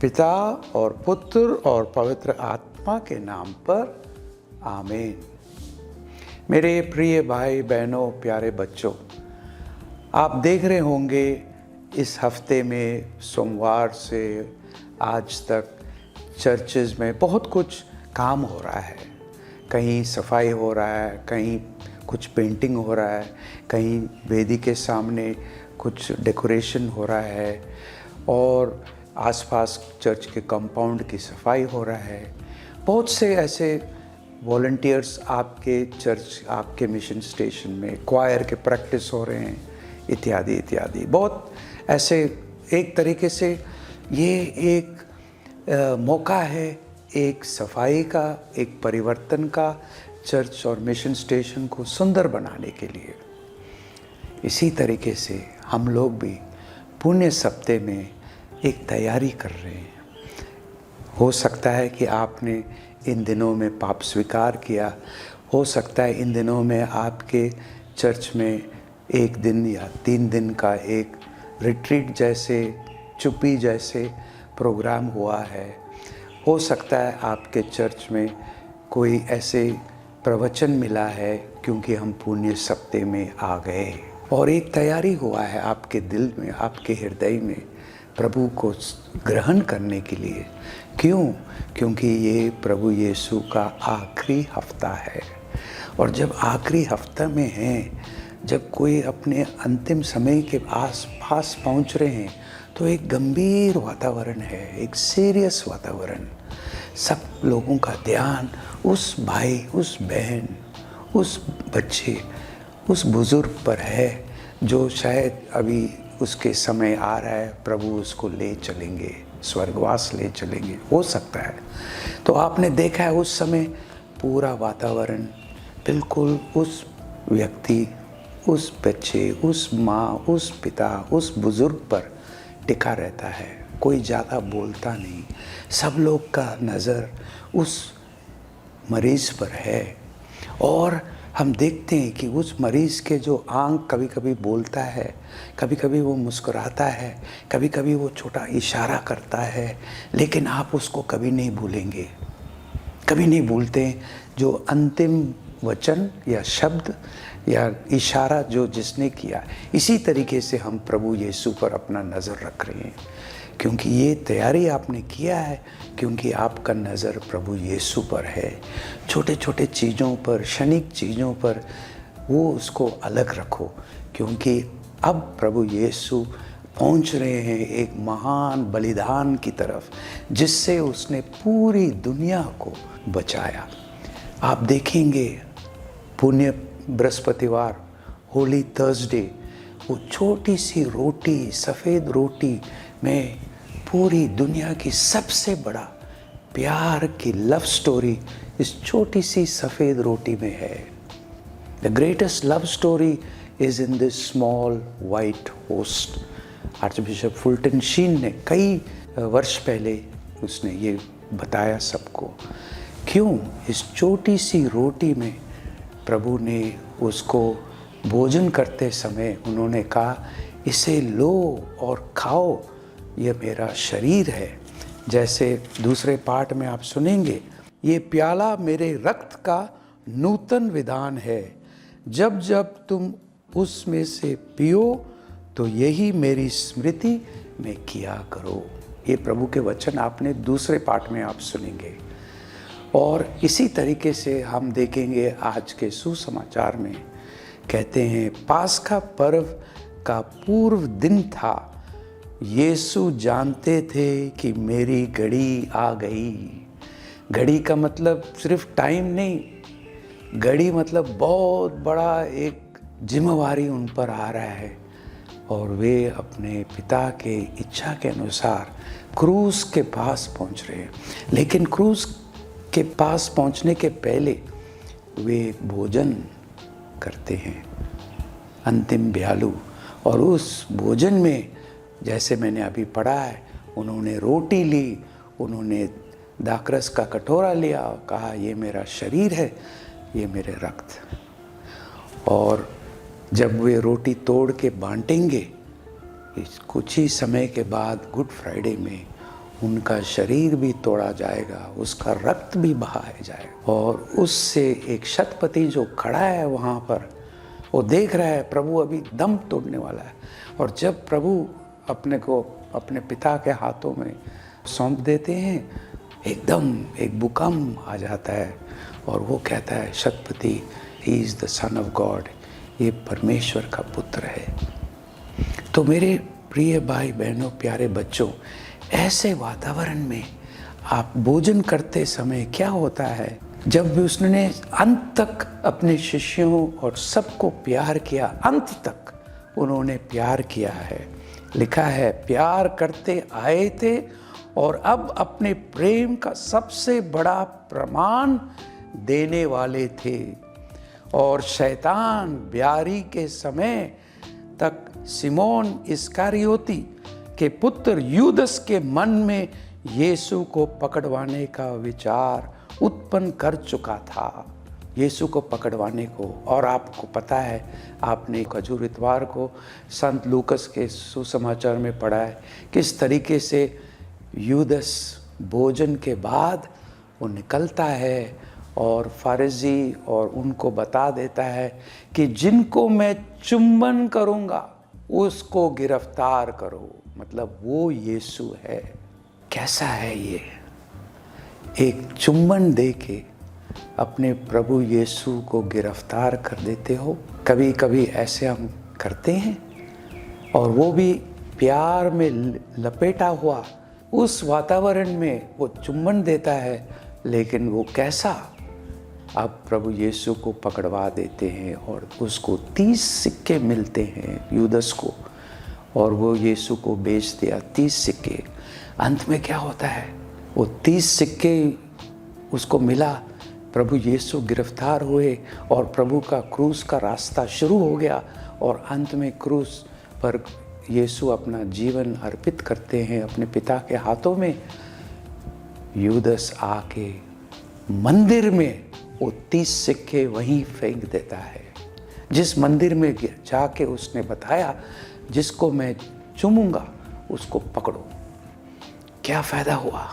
पिता और पुत्र और पवित्र आत्मा के नाम पर आमीन। मेरे प्रिय भाई बहनों, प्यारे बच्चों, आप देख रहे होंगे इस हफ्ते में सोमवार से आज तक चर्चेज में बहुत कुछ काम हो रहा है। कहीं सफाई हो रहा है, कहीं कुछ पेंटिंग हो रहा है, कहीं वेदी के सामने कुछ डेकोरेशन हो रहा है और आसपास चर्च के कंपाउंड की सफाई हो रहा है। बहुत से ऐसे वॉलंटियर्स आपके चर्च, आपके मिशन स्टेशन में क्वायर के प्रैक्टिस हो रहे हैं, इत्यादि इत्यादि। बहुत ऐसे एक तरीके से ये एक मौका है एक सफाई का, एक परिवर्तन का, चर्च और मिशन स्टेशन को सुंदर बनाने के लिए। इसी तरीके से हम लोग भी पुण्य सप्ते में एक तैयारी कर रहे हैं। हो सकता है कि आपने इन दिनों में पाप स्वीकार किया, हो सकता है इन दिनों में आपके चर्च में 1 दिन या 3 दिन का एक रिट्रीट जैसे, चुप्पी जैसे प्रोग्राम हुआ है। हो सकता है आपके चर्च में कोई ऐसे प्रवचन मिला है क्योंकि हम पुण्य सप्ते में आ गए और एक तैयारी हुआ है आपके दिल में, आपके हृदय में प्रभु को ग्रहण करने के लिए। क्यों? क्योंकि ये प्रभु यीशु का आखिरी हफ्ता है। और जब आखिरी हफ्ता में हैं, जब कोई अपने अंतिम समय के आस-पास पहुंच रहे हैं, तो एक गंभीर वातावरण है, एक सीरियस वातावरण। सब लोगों का ध्यान उस भाई, उस बहन, उस बच्चे, उस बुजुर्ग पर है जो शायद अभी उसके समय आ रहा है, प्रभु उसको ले चलेंगे, स्वर्गवास ले चलेंगे, हो सकता है। तो आपने देखा है उस समय पूरा वातावरण बिल्कुल उस व्यक्ति, उस बच्चे, उस माँ, उस पिता, उस बुजुर्ग पर टिका रहता है। कोई ज़्यादा बोलता नहीं, सब लोग का नज़र उस मरीज़ पर है। और हम देखते हैं कि उस मरीज़ के जो आंख कभी कभी बोलता है, कभी कभी वो मुस्कुराता है, कभी कभी वो छोटा इशारा करता है, लेकिन आप उसको कभी नहीं भूलेंगे, कभी नहीं भूलते जो अंतिम वचन या शब्द या इशारा जो जिसने किया। इसी तरीके से हम प्रभु यीशु पर अपना नज़र रख रहे हैं, क्योंकि ये तैयारी आपने किया है, क्योंकि आपका नज़र प्रभु यीशु पर है। छोटे छोटे चीज़ों पर, क्षणिक चीज़ों पर वो उसको अलग रखो, क्योंकि अब प्रभु यीशु पहुंच रहे हैं एक महान बलिदान की तरफ, जिससे उसने पूरी दुनिया को बचाया। आप देखेंगे पुण्य बृहस्पतिवार, होली थर्सडे, वो छोटी सी रोटी, सफ़ेद रोटी में पूरी दुनिया की सबसे बड़ा प्यार की लव स्टोरी इस छोटी सी सफ़ेद रोटी में है। The greatest love story is in this small white host. Archbishop Fulton Sheen ने कई वर्ष पहले उसने ये बताया सबको। क्यों? इस छोटी सी रोटी में प्रभु ने उसको भोजन करते समय उन्होंने कहा, इसे लो और खाओ, यह मेरा शरीर है। जैसे दूसरे पाठ में आप सुनेंगे, ये प्याला मेरे रक्त का नूतन विधान है, जब जब तुम उसमें से पियो तो यही मेरी स्मृति में किया करो। ये प्रभु के वचन आपने दूसरे पाठ में आप सुनेंगे। और इसी तरीके से हम देखेंगे आज के सुसमाचार में कहते हैं, पास्का पर्व का पूर्व दिन था, यीशु जानते थे कि मेरी घड़ी आ गई। घड़ी का मतलब सिर्फ टाइम नहीं, घड़ी मतलब बहुत बड़ा एक जिम्मेवारी उन पर आ रहा है और वे अपने पिता के इच्छा के अनुसार क्रूस के पास पहुंच रहे हैं। लेकिन क्रूस के पास पहुंचने के पहले वे भोजन करते हैं, अंतिम ब्यालू। और उस भोजन में जैसे मैंने अभी पढ़ा है, उन्होंने रोटी ली, उन्होंने दाखरस का कटोरा लिया, कहा ये मेरा शरीर है, ये मेरे रक्त। और जब वे रोटी तोड़ के बांटेंगे, कुछ ही समय के बाद गुड फ्राइडे में उनका शरीर भी तोड़ा जाएगा, उसका रक्त भी बहाया जाएगा। और उससे एक शतपति जो खड़ा है वहाँ पर, वो देख रहा है प्रभु अभी दम तोड़ने वाला है। और जब प्रभु अपने को अपने पिता के हाथों में सौंप देते हैं, एकदम एक भूकंप आ जाता है और वो कहता है, शतपति, he is the son of God, ये परमेश्वर का पुत्र है। तो मेरे प्रिय भाई बहनों, प्यारे बच्चों, ऐसे वातावरण में आप भोजन करते समय क्या होता है, जब भी उसने अंत तक अपने शिष्यों और सबको प्यार किया, अंत तक उन्होंने प्यार किया है। लिखा है, प्यार करते आए थे और अब अपने प्रेम का सबसे बड़ा प्रमाण देने वाले थे। और शैतान ब्यारी के समय तक सिमोन इस्करियोती के पुत्र यूदस के मन में यीशु को पकड़वाने का विचार उत्पन्न कर चुका था, यीशु को पकड़वाने को। और आपको पता है, आपने खजूर इतवार को संत लूकस के सुसमाचार में पढ़ा है किस तरीके से यूदस भोजन के बाद वो निकलता है और फारिजी और उनको बता देता है कि जिनको मैं चुंबन करूँगा उसको गिरफ्तार करो। मतलब वो यीशु है। कैसा है ये, एक चुंबन दे के अपने प्रभु यीशु को गिरफ्तार कर देते हो। कभी कभी ऐसे हम करते हैं, और वो भी प्यार में लपेटा हुआ उस वातावरण में वो चुंबन देता है, लेकिन वो कैसा, अब प्रभु यीशु को पकड़वा देते हैं और उसको 30 सिक्के मिलते हैं यूदस को, और वो यीशु को बेच दिया 30 सिक्के। अंत में क्या होता है, वो 30 सिक्के उसको मिला, प्रभु यीशु गिरफ्तार हुए और प्रभु का क्रूस का रास्ता शुरू हो गया। और अंत में क्रूस पर यीशु अपना जीवन अर्पित करते हैं अपने पिता के हाथों में। यूदस आके मंदिर में वो 30 सिक्के वहीं फेंक देता है, जिस मंदिर में जाके उसने बताया, जिसको मैं चूमूंगा उसको पकड़ो। क्या फ़ायदा हुआ?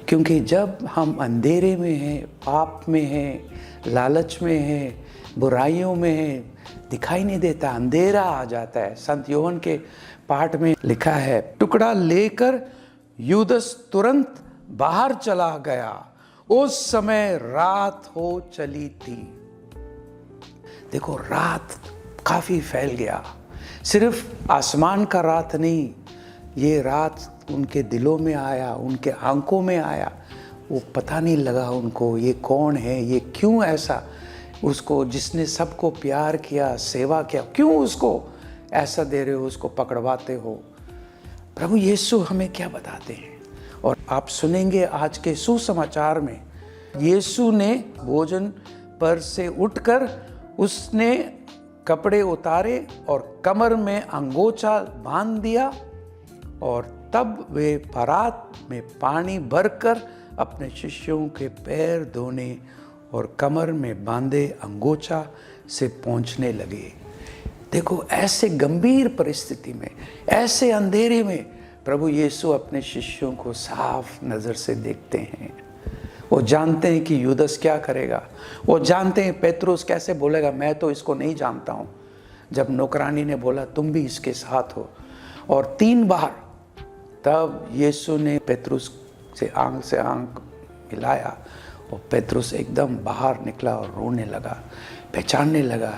क्योंकि जब हम अंधेरे में हैं, पाप में हैं, लालच में हैं, बुराइयों में हैं, दिखाई नहीं देता, अंधेरा आ जाता है। संत योहन के पाठ में लिखा है, टुकड़ा लेकर यूदस तुरंत बाहर चला गया, उस समय रात हो चली थी। देखो, रात काफ़ी फैल गया, सिर्फ आसमान का रात नहीं, ये रात उनके दिलों में आया, उनके आंखों में आया। वो पता नहीं लगा उनको, ये कौन है, ये क्यों ऐसा, उसको जिसने सबको प्यार किया, सेवा किया, क्यों उसको ऐसा दे रहे हो, उसको पकड़वाते हो। प्रभु यीशु हमें क्या बताते हैं, और आप सुनेंगे आज के सुसमाचार में, यीशु ने भोजन पर से उठकर उसने कपड़े उतारे और कमर में अंगोछा बांध दिया, और तब वे परात में पानी भरकर अपने शिष्यों के पैर धोने और कमर में बांधे अंगोछा से पहुंचने लगे। देखो, ऐसे गंभीर परिस्थिति में, ऐसे अंधेरे में प्रभु यीशु अपने शिष्यों को साफ नज़र से देखते हैं। वो जानते हैं कि यूदस क्या करेगा, वो जानते हैं पेत्रुस कैसे बोलेगा, मैं तो इसको नहीं जानता हूँ। जब नौकरानी ने बोला तुम भी इसके साथ हो, और 3 बार, तब यीशु ने पेत्रुस से आंख मिलाया, और पेत्रुस एकदम बाहर निकला और रोने लगा, पहचानने लगा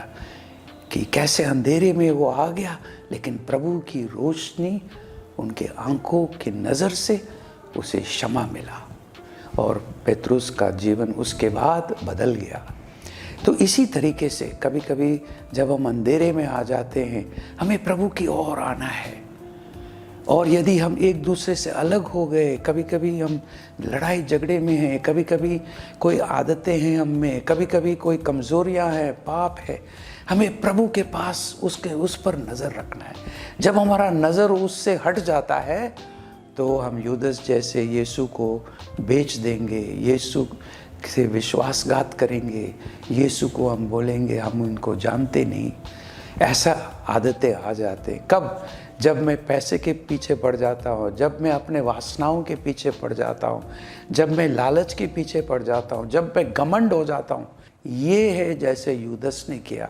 कि कैसे अंधेरे में वो आ गया, लेकिन प्रभु की रोशनी, उनके आंखों की नज़र से उसे क्षमा मिला, और पेत्रुस का जीवन उसके बाद बदल गया। तो इसी तरीके से कभी कभी जब हम अंधेरे में आ जाते हैं, हमें प्रभु की ओर आना है। और यदि हम एक दूसरे से अलग हो गए, कभी कभी हम लड़ाई झगड़े में हैं, कभी कभी कोई आदतें हैं हम में, कभी कभी कोई कमज़ोरियां हैं, पाप है, हमें प्रभु के पास उस पर नज़र रखना है। जब हमारा नज़र उससे हट जाता है, तो हम यूदस जैसे यीशु को बेच देंगे, यीशु से विश्वासघात करेंगे, यीशु को हम बोलेंगे हम उनको जानते नहीं। ऐसा आदतें आ जाते हैं। कब? जब मैं पैसे के पीछे पड़ जाता हूँ, जब मैं अपने वासनाओं के पीछे पड़ जाता हूँ, जब मैं लालच के पीछे पड़ जाता हूँ, जब मैं घमंड हो जाता हूँ, ये है जैसे यूदस ने किया।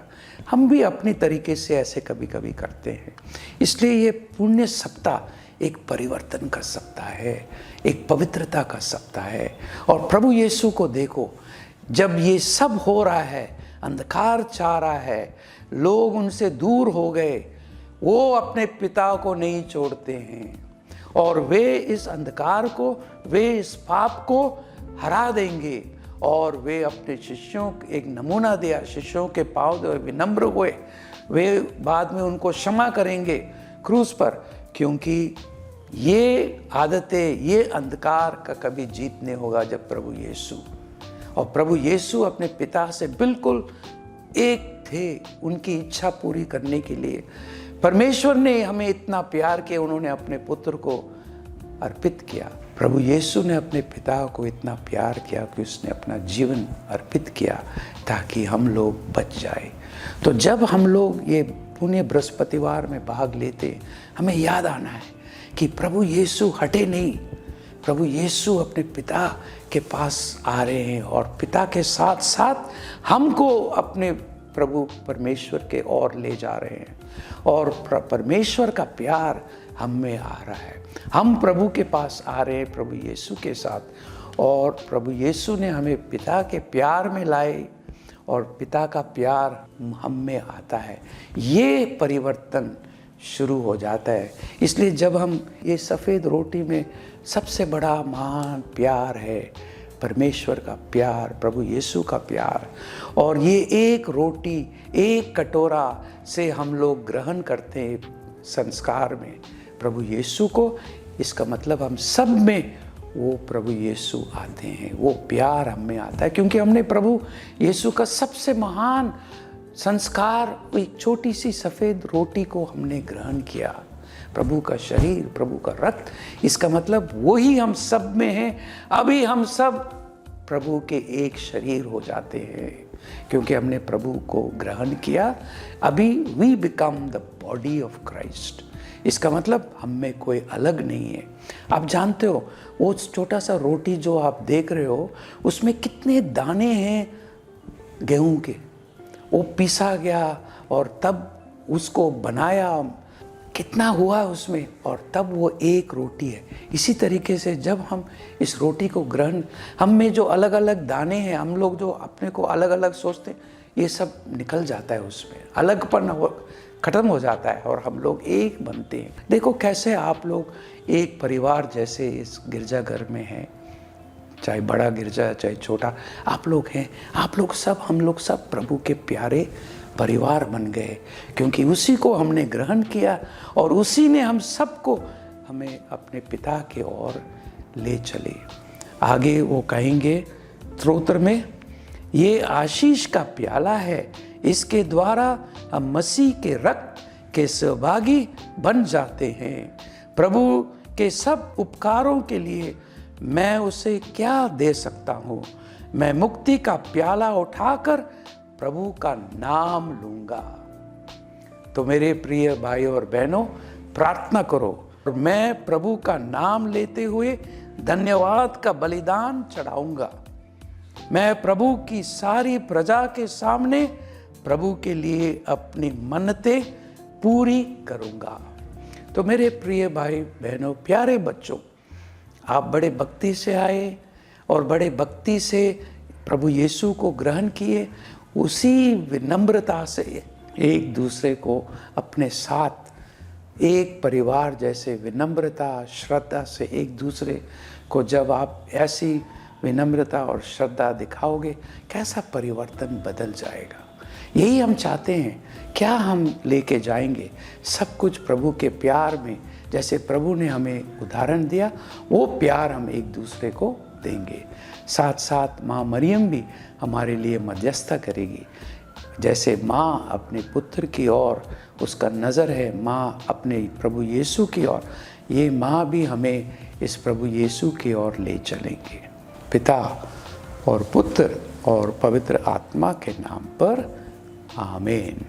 हम भी अपनी तरीके से ऐसे कभी कभी करते हैं। इसलिए ये पुण्य सप्ताह एक परिवर्तन का सप्ताह है, एक पवित्रता का सप्ताह है। और प्रभु यीशु को देखो, जब ये सब हो रहा है, अंधकार छा रहा है, लोग उनसे दूर हो गए, वो अपने पिता को नहीं छोड़ते हैं और वे इस अंधकार को, वे इस पाप को हरा देंगे। और वे अपने शिष्यों एक नमूना दिया, शिष्यों के पाँव धोए, विनम्र हुए, वे बाद में उनको क्षमा करेंगे क्रूस पर, क्योंकि ये आदतें, ये अंधकार का कभी जीत नहीं होगा जब प्रभु यीशु, और प्रभु यीशु अपने पिता से बिल्कुल एक थे उनकी इच्छा पूरी करने के लिए। परमेश्वर ने हमें इतना प्यार किया, उन्होंने अपने पुत्र को अर्पित किया। प्रभु यीशु ने अपने पिता को इतना प्यार किया कि उसने अपना जीवन अर्पित किया ताकि हम लोग बच जाए। तो जब हम लोग ये पुण्य बृहस्पतिवार में भाग लेते, हमें याद आना है कि प्रभु यीशु हटे नहीं, प्रभु यीशु अपने पिता के पास आ रहे हैं और पिता के साथ साथ हमको अपने प्रभु परमेश्वर के ओर ले जा रहे हैं। और परमेश्वर का प्यार हम में आ रहा है, हम प्रभु के पास आ रहे हैं प्रभु यीशु के साथ। और प्रभु यीशु ने हमें पिता के प्यार में लाए और पिता का प्यार हम में आता है, ये परिवर्तन शुरू हो जाता है। इसलिए जब हम ये सफ़ेद रोटी में सबसे बड़ा महान प्यार है परमेश्वर का प्यार, प्रभु यीशु का प्यार, और ये एक रोटी, एक कटोरा से हम लोग ग्रहण करते हैं संस्कार में प्रभु यीशु को, इसका मतलब हम सब में वो प्रभु यीशु आते हैं, वो प्यार हम में आता है, क्योंकि हमने प्रभु यीशु का सबसे महान संस्कार, एक छोटी सी सफ़ेद रोटी को हमने ग्रहण किया, प्रभु का शरीर, प्रभु का रक्त। इसका मतलब वही हम सब में हैं। अभी हम सब प्रभु के एक शरीर हो जाते हैं क्योंकि हमने प्रभु को ग्रहण किया। अभी we become the body of Christ. इसका मतलब हम में कोई अलग नहीं है। आप जानते हो वो छोटा सा रोटी जो आप देख रहे हो उसमें कितने दाने हैं गेहूं के, वो पीसा गया और तब उसको बनाया, कितना हुआ उसमें, और तब वो एक रोटी है। इसी तरीके से जब हम इस रोटी को ग्रहण, हम में जो अलग अलग दाने हैं, हम लोग जो अपने को अलग अलग सोचते हैं, ये सब निकल जाता है, उसमें अलगपन खत्म हो जाता है और हम लोग एक बनते हैं। देखो कैसे आप लोग एक परिवार जैसे इस गिरजाघर में हैं, चाहे बड़ा गिरजा चाहे छोटा, आप लोग हैं, आप लोग सब, हम लोग सब प्रभु के प्यारे परिवार बन गए, क्योंकि उसी को हमने ग्रहण किया और उसी ने हम सबको हमें अपने पिता की ओर ले चले। आगे वो कहेंगे स्तोत्र में, ये आशीष का प्याला है, इसके द्वारा हम मसीह के रक्त के सहभागी बन जाते हैं। प्रभु के सब उपकारों के लिए मैं उसे क्या दे सकता हूँ। मैं मुक्ति का प्याला उठाकर प्रभु का नाम लूंगा। तो मेरे प्रिय भाइयों और बहनों, प्रार्थना करो और मैं प्रभु का नाम लेते हुए धन्यवाद का बलिदान चढ़ाऊंगा। मैं प्रभु की सारी प्रजा के सामने प्रभु के लिए अपनी मन्नतें पूरी करूंगा। तो मेरे प्रिय भाई बहनों, प्यारे बच्चों, आप बड़े भक्ति से आए और बड़े भक्ति से प्रभु यीशु को ग्रहण किए। उसी विनम्रता से एक दूसरे को अपने साथ एक परिवार जैसे विनम्रता श्रद्धा से एक दूसरे को, जब आप ऐसी विनम्रता और श्रद्धा दिखाओगे, कैसा परिवर्तन बदल जाएगा। यही हम चाहते हैं। क्या हम लेके जाएंगे? सब कुछ प्रभु के प्यार में, जैसे प्रभु ने हमें उदाहरण दिया, वो प्यार हम एक दूसरे को देंगे। साथ साथ माँ मरियम भी हमारे लिए मध्यस्थता करेगी। जैसे माँ अपने पुत्र की ओर उसका नज़र है, माँ अपने प्रभु यीशु की ओर, ये माँ भी हमें इस प्रभु यीशु की ओर ले चलेंगे। पिता और पुत्र और पवित्र आत्मा के नाम पर आमीन।